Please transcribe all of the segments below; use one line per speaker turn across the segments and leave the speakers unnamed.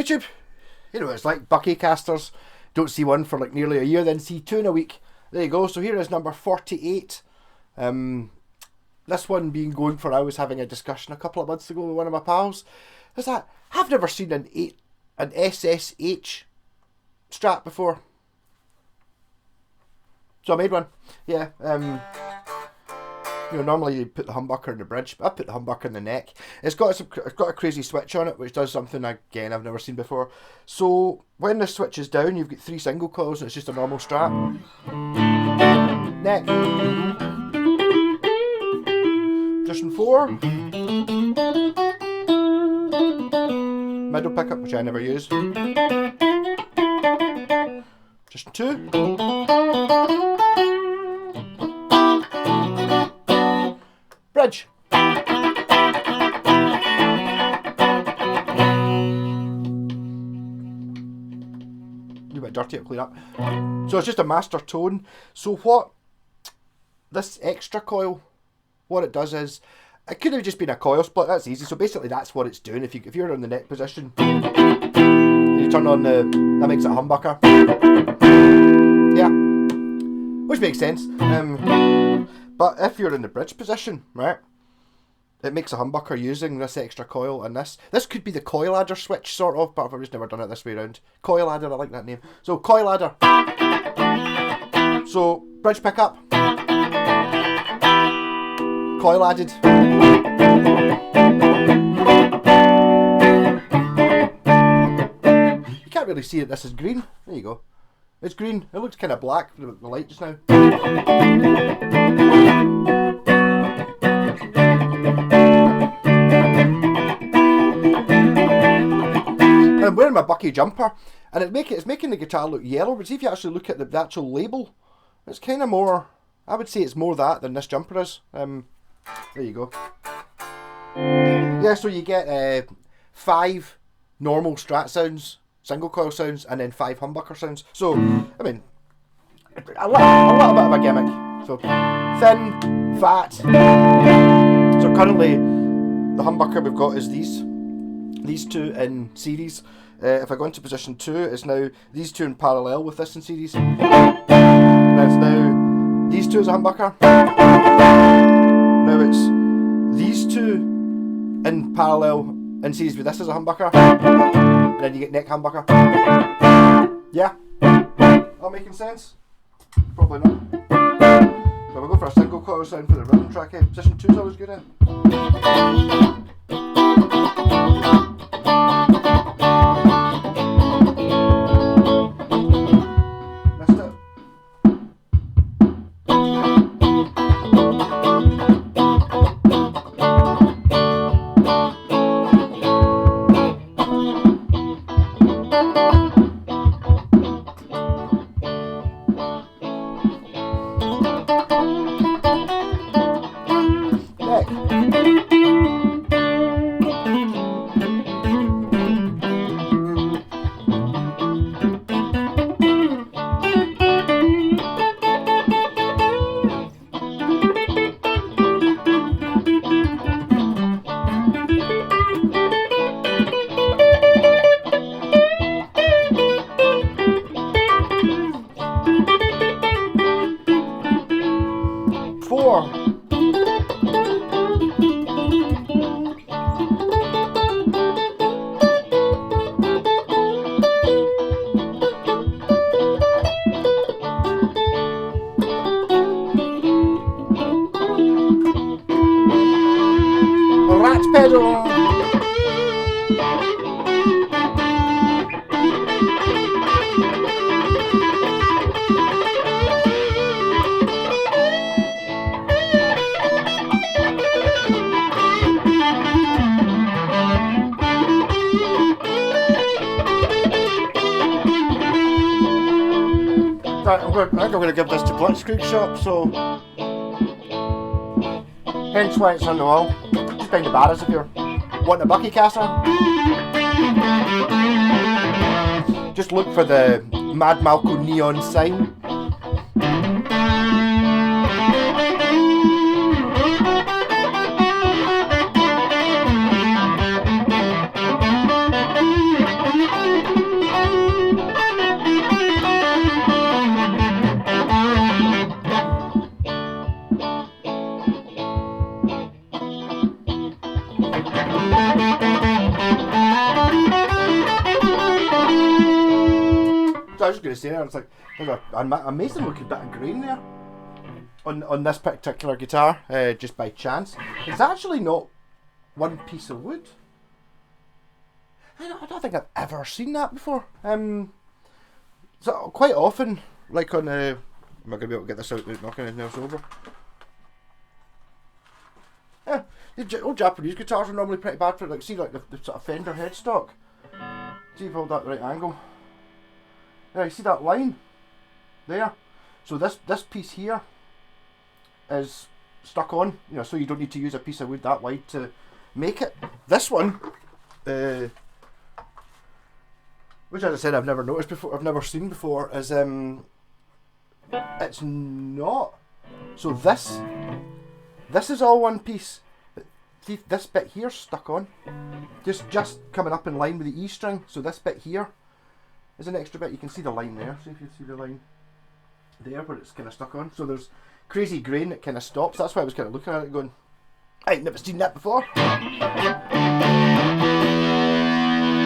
YouTube. You know what it's like, Buckcasters. Don't see one for like nearly a year, then see two in a week. There you go. So here is number 48. This one being going for, I was having a discussion a couple of months ago with one of my pals, is that I've never seen an SSH strap before. So I made one. Yeah. You know, normally you put the humbucker in the bridge, but I put the humbucker in the neck. It's got a crazy switch on it, which does something, again, I've never seen before. So when the switch is down, you've got 3 single coils and it's just a normal strap. Neck. Position 4. Middle pickup, which I never use. Position 2. Bridge. A little bit dirty to clean up. So it's just a master tone. So what this extra coil, what it does is, it could have just been a coil split, that's easy. So basically that's what it's doing. If you're in the neck position, you turn on that makes it a humbucker. Yeah, which makes sense. But if you're in the bridge position, right, it makes a humbucker using this extra coil, and this could be the coil adder switch, sort of, but I've just never done it this way around. Coil adder, I like that name. So coil adder. So bridge pickup. Coil added. You can't really see it, this is green. There you go. It's green. It looks kind of black with the light just now. And I'm wearing my Bucky jumper, and it's making the guitar look yellow, but see if you actually look at the actual label, it's kind of more, I would say it's more that than this jumper is. There you go. Yeah, so you get 5 normal Strat sounds, single coil sounds, and then 5 humbucker sounds. So, I mean, a little bit of a gimmick. So, thin, fat. So currently, the humbucker we've got is these 2 in series. If I go into position 2, it's now these 2 in parallel with this in series. And it's now these 2 as a humbucker. Now it's these 2 in parallel in series with this as a humbucker. And then you get neck humbucker. Yeah? All making sense? Probably not. So we'll go for a single coil sound for the rhythm track. Position 2 is always good, rat pedal. Right, I think I'm going to give this to Blitzkrieg Shop, so hence why it's on the wall. Just behind the barrels if you're wanting a Buckcaster. Just look for the Mad Malco neon sign. So I was just going to say there, it's like there's an amazing looking bit of grain there on this particular guitar, just by chance. It's actually not one piece of wood. I don't think I've ever seen that before. So quite often, like on am I going to be able to get this out without knocking anything else over? Yeah, the old Japanese guitars are normally pretty bad for it. Like, see, like the sort of Fender headstock. See if I hold that at the right angle. Yeah, you see that line there? So this piece here is stuck on, you know, so you don't need to use a piece of wood that wide to make it. This one, which as I said I've never noticed before, I've never seen before, is it's not. So this is all one piece. See, this bit here stuck on, just coming up in line with the E string. So this bit here is an extra bit. You can see the line there. See if you see the line there where it's kind of stuck on. So there's crazy grain that kind of stops. That's why I was kind of looking at it going, I ain't never seen that before.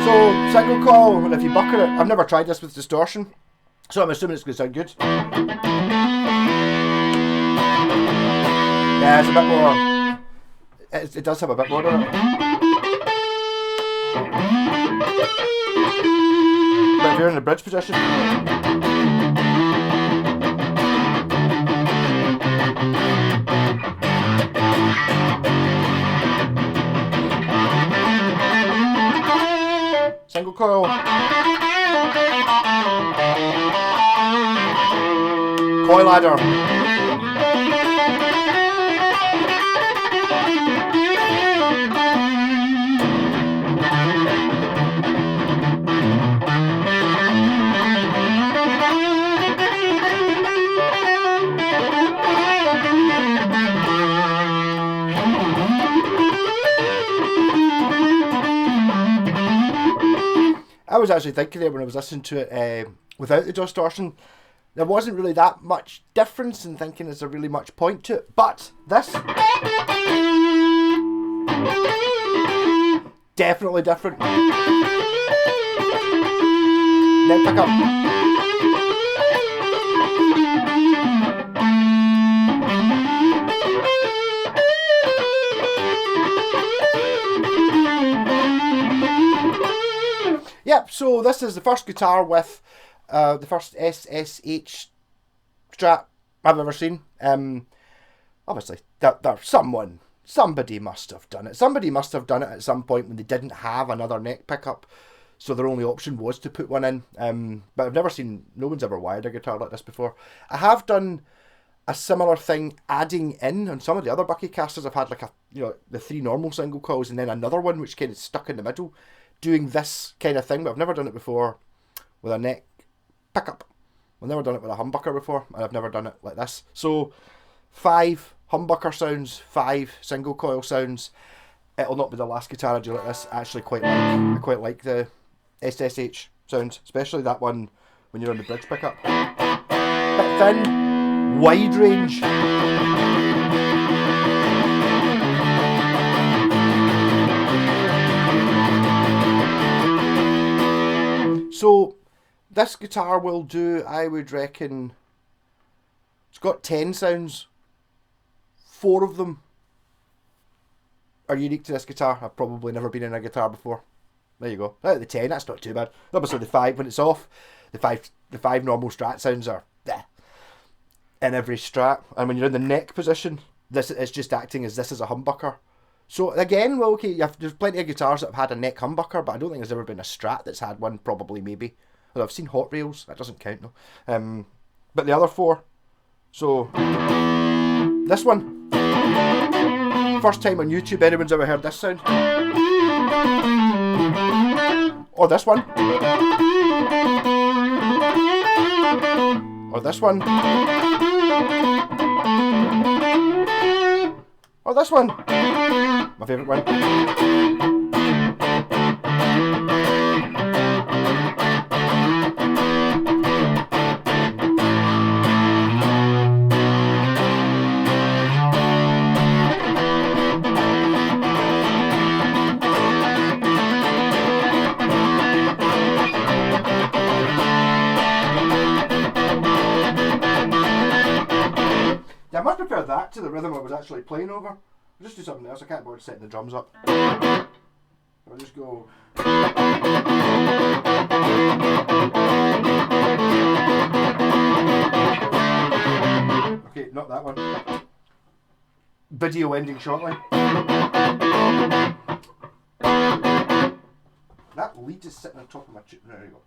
So single coil, and if you bucker it, I've never tried this with distortion, so I'm assuming it's going to sound good. Yeah, it's a bit more. It does have a bit more on it. But if you're in the bridge position, single coil, coil ladder. I was actually thinking there when I was listening to it without the distortion, there wasn't really that much difference in thinking is there really much point to it, but this, definitely different. Neck pickup. Yep, so this is the first guitar with the first SSH Strat I've ever seen. Obviously, somebody must have done it. Somebody must have done it at some point when they didn't have another neck pickup, so their only option was to put one in. But I've never seen, no one's ever wired a guitar like this before. I have done a similar thing adding in on some of the other Buckcasters. I've had like the 3 normal single coils and then another one which kind of stuck in the middle, doing this kind of thing, but I've never done it before with a neck pickup. I've never done it with a humbucker before, and I've never done it like this. So 5 humbucker sounds, 5 single coil sounds. It'll not be the last guitar I do like this. I actually I quite like the SSH sounds, especially that one when you're on the bridge pickup. Bit thin, wide range. So this guitar will do, I would reckon, it's got 10 sounds. 4 of them are unique to this guitar. I've probably never been in a guitar before. There you go. Out of the 10, that's not too bad. Obviously the 5, when it's off, the five normal Strat sounds are in every Strat. And when you're in the neck position, this is just acting as this is a humbucker. So again, well, okay, there's plenty of guitars that have had a neck humbucker, but I don't think there's ever been a Strat that's had one, probably, maybe. Although I've seen Hot Rails, that doesn't count, no. But the other 4, so this one, first time on YouTube anyone's ever heard this sound. Or this one. Or this one. Or this one. My favourite one. to the rhythm I was actually playing over. I'll just do something else. I can't bother setting the drums up. I'll just go. Okay, not that one. Video ending shortly. That lead is sitting on top of my tune. There you go.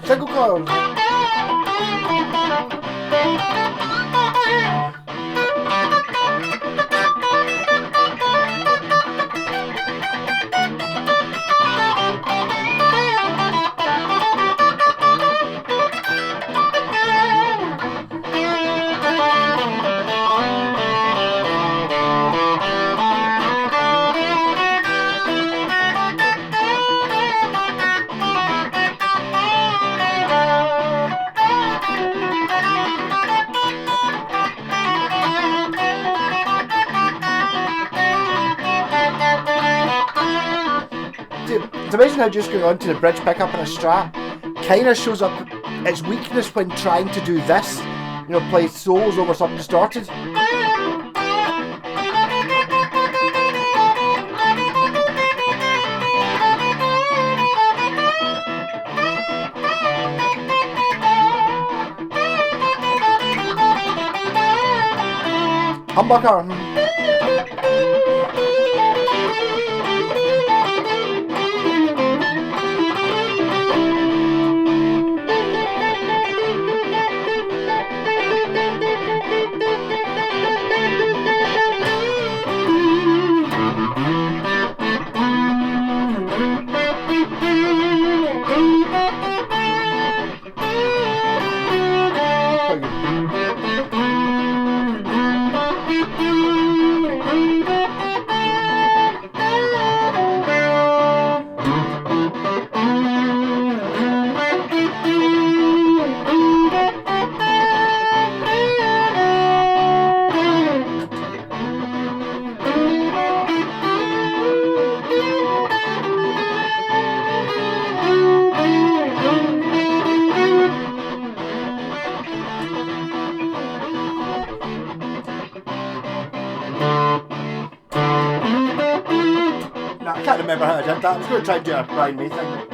Single coil. It's amazing how just going on to the bridge pickup and a Strat kind of shows up its weakness when trying to do this, you know, play solos over something distorted. Humbucker. I can't remember how I did that. I was going to try and do a Brian May thing.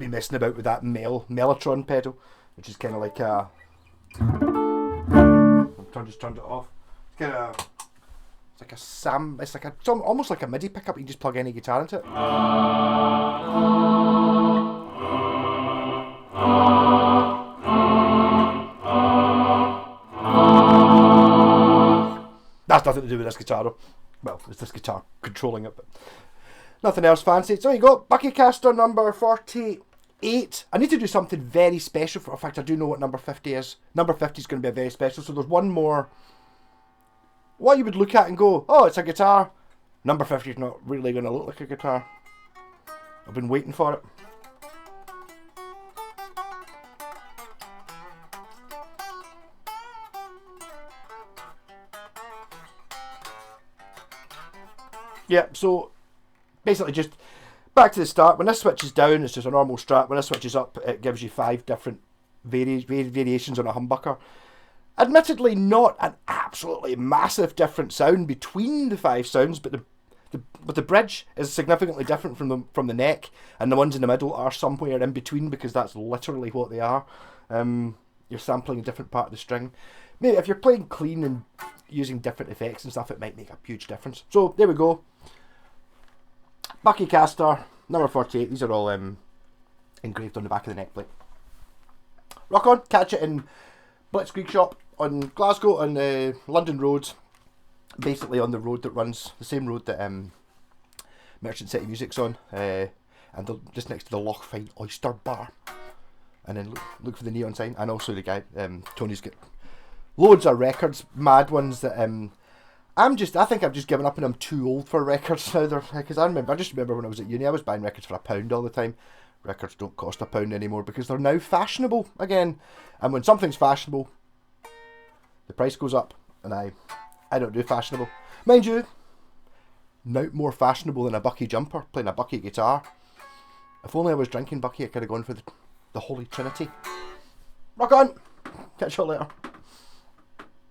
been messing about with that Mellotron pedal, which is kind of like a... just turned it off. It's kind of... It's like a it's like almost like a MIDI pickup. You can just plug any guitar into it. That's nothing to do with this guitar though. Well, it's this guitar controlling it, but nothing else fancy. So you got Buckfastercaster number 48. I need to do something very special. In fact, I do know what number 50 is. Number 50 is going to be a very special. So there's one more. What you would look at and go, oh, it's a guitar. Number 50 is not really going to look like a guitar. I've been waiting for it. Yeah, so basically just back to the start. When this switches down, it's just a normal Strat. When this switches up, it gives you 5 different variations on a humbucker. Admittedly, not an absolutely massive different sound between the 5 sounds, but the bridge is significantly different from the neck, and the ones in the middle are somewhere in between because that's literally what they are. You're sampling a different part of the string. Maybe if you're playing clean and using different effects and stuff, it might make a huge difference. So there we go. Buckfastercaster number 48. These are all engraved on the back of the neck plate. Rock on. Catch it in Blitzkrieg shop on Glasgow on London Road. Basically on the road that runs, the same road that Merchant City Music's on, and just next to the Lochfine Oyster Bar. And then look for the neon sign. And also the guy Tony's got loads of records, mad ones that I think I've just given up and I'm too old for records now. Because I just remember when I was at uni, I was buying records for £1 all the time. Records don't cost £1 anymore because they're now fashionable again. And when something's fashionable, the price goes up. And I don't do fashionable. Mind you, not more fashionable than a Bucky jumper, playing a Bucky guitar. If only I was drinking Bucky, I could have gone for the Holy Trinity. Rock on! Catch you all later.